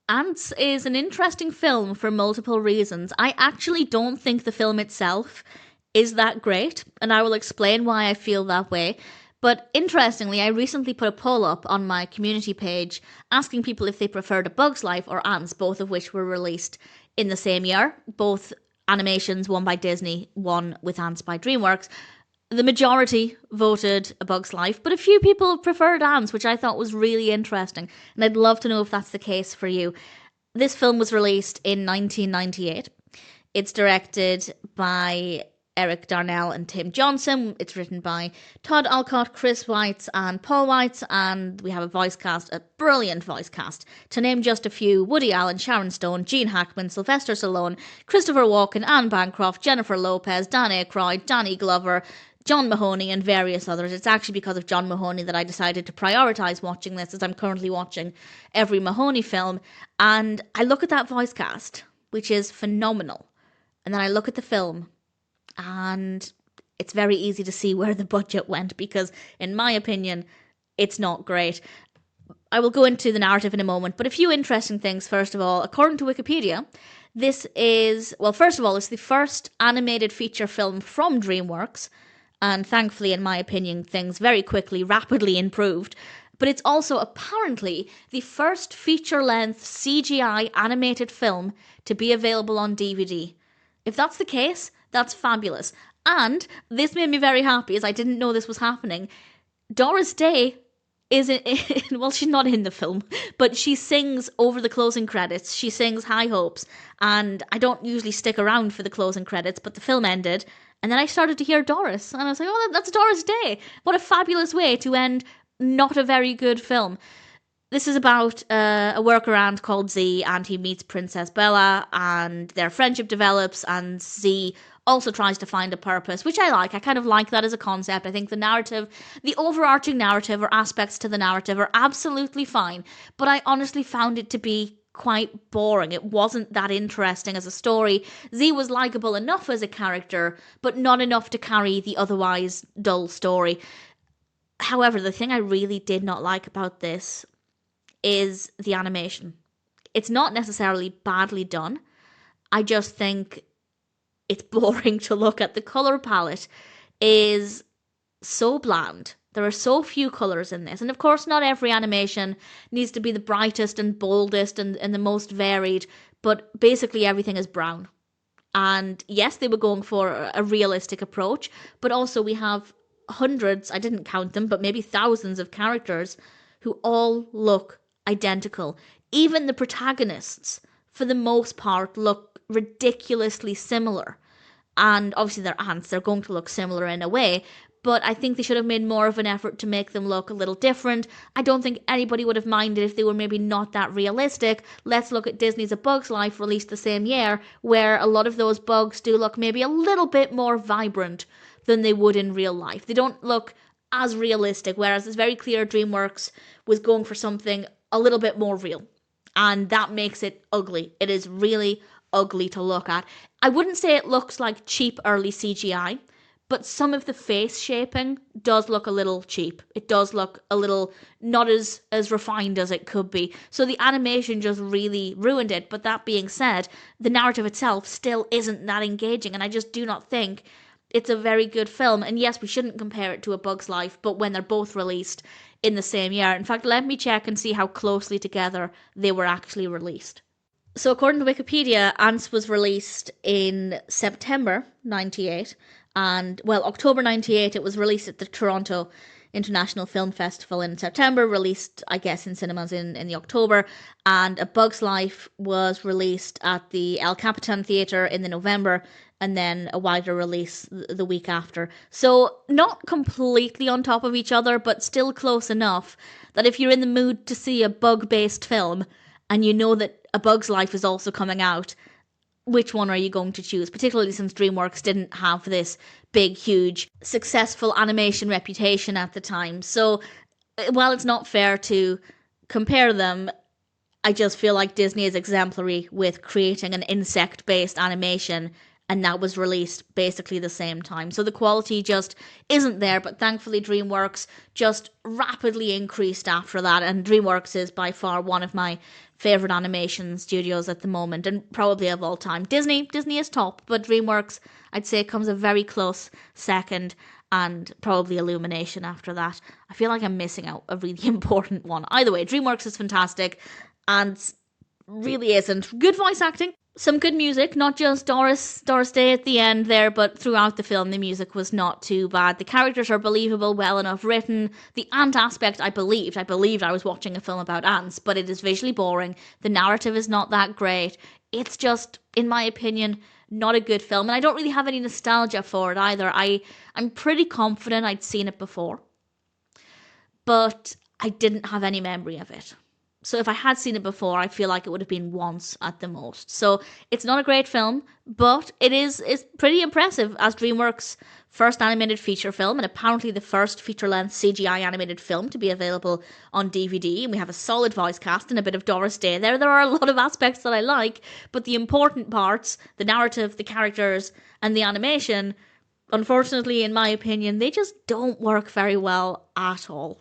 Antz is an interesting film for multiple reasons. I actually don't think the film itself is that great, and I will explain why I feel that way. But interestingly, I recently put a poll up on my community page asking people if they preferred A Bug's Life or Antz, both of which were released in the same year. Both animations, one by Disney, one with Antz by DreamWorks. The majority voted A Bug's Life, but a few people preferred Antz, which I thought was really interesting, and I'd love to know if that's the case for you. This film was released in 1998. It's directed by Eric Darnell and Tim Johnson. It's written by Todd, Alcott, Chris Weitz, and Paul Weitz, and we have a voice cast, a brilliant voice cast. To name just a few: Woody Allen, Sharon Stone, Gene Hackman, Sylvester Stallone, Christopher Walken, Anne Bancroft, Jennifer Lopez, Dan Aykroyd, Danny Glover, John Mahoney, and various others. It's actually because of John Mahoney that I decided to prioritise watching this, as I'm currently watching every Mahoney film. And I look at that voice cast, which is phenomenal, and then I look at the film, and it's very easy to see where the budget went, because in my opinion, it's not great. I will go into the narrative in a moment, but a few interesting things. First of all, according to Wikipedia, this is, well, first of all, it's the first animated feature film from DreamWorks, and thankfully, in my opinion, things very quickly, rapidly improved. But it's also apparently the first feature-length CGI animated film to be available on DVD. If that's the case, that's fabulous. And this made me very happy, as I didn't know this was happening. Doris Day is well, she's not in the film, but she sings over the closing credits. She sings High Hopes, and I don't usually stick around for the closing credits, but the film ended, and then I started to hear Doris, and I was like, oh, that's Doris Day. What a fabulous way to end not a very good film. This is about a worker ant called Z, and he meets Princess Bala, and their friendship develops, and Z also tries to find a purpose, which I like. I kind of like that as a concept. I think the narrative, the overarching narrative or aspects to the narrative are absolutely fine, but I honestly found it to be quite boring. It wasn't that interesting as a story. Z was likeable enough as a character, but not enough to carry the otherwise dull story. However, the thing I really did not like about this is the animation. It's not necessarily badly done. I just think it's boring to look at. The colour palette is so bland. There are so few colours in this. And of course, not every animation needs to be the brightest and boldest and the most varied, but basically everything is brown. And yes, they were going for a realistic approach, but also we have hundreds, I didn't count them, but maybe thousands of characters who all look identical. Even the protagonists, for the most part, look ridiculously similar. And obviously they're ants, they're going to look similar in a way, but I think they should have made more of an effort to make them look a little different. I don't think anybody would have minded if they were maybe not that realistic. Let's look at Disney's A Bug's Life, released the same year, where a lot of those bugs do look maybe a little bit more vibrant than they would in real life. They don't look as realistic, whereas it's very clear DreamWorks was going for something a little bit more real. And that makes it ugly. It is really ugly to look at. I wouldn't say it looks like cheap early CGI, but some of the face shaping does look a little cheap. It does look a little not as refined as it could be. So the animation just really ruined it. But that being said, the narrative itself still isn't that engaging, and I just do not think it's a very good film. And yes, we shouldn't compare it to A Bug's Life, but when they're both released in the same year. In fact, let me check and see how closely together they were actually released. So according to Wikipedia, Antz was released in September 98, and, well, October 98, it was released at the Toronto International Film Festival in September, released, I guess, in cinemas in the October, and A Bug's Life was released at the El Capitan Theatre in the November, and then a wider release the week after. So not completely on top of each other, but still close enough that if you're in the mood to see a bug-based film, and you know that A Bug's Life is also coming out, which one are you going to choose? Particularly since DreamWorks didn't have this big, huge, successful animation reputation at the time. So while it's not fair to compare them, I just feel like Disney is exemplary with creating an insect-based animation, and that was released basically the same time. So the quality just isn't there, but thankfully DreamWorks just rapidly increased after that, and DreamWorks is by far one of my favorite animation studios at the moment, and probably of all time. Disney is top, but DreamWorks, I'd say, comes a very close second, and probably Illumination after that. I feel like I'm missing out a really important one. Either way, DreamWorks is fantastic, and really isn't. Good voice acting, some good music, not just Doris Day at the end there, but throughout the film the music was not too bad. The characters are believable, well enough written. The ant aspect, I believed I was watching a film about ants, but it is visually boring. The narrative is not that great. It's just, in my opinion, not a good film, and I don't really have any nostalgia for it either. I'm pretty confident I'd seen it before, but I didn't have any memory of it. So if I had seen it before, I feel like it would have been once at the most. So it's not a great film, but it's pretty impressive as DreamWorks' first animated feature film, and apparently the first feature-length CGI animated film to be available on DVD. And we have a solid voice cast and a bit of Doris Day there. There are a lot of aspects that I like, but the important parts, the narrative, the characters, and the animation, unfortunately, in my opinion, they just don't work very well at all.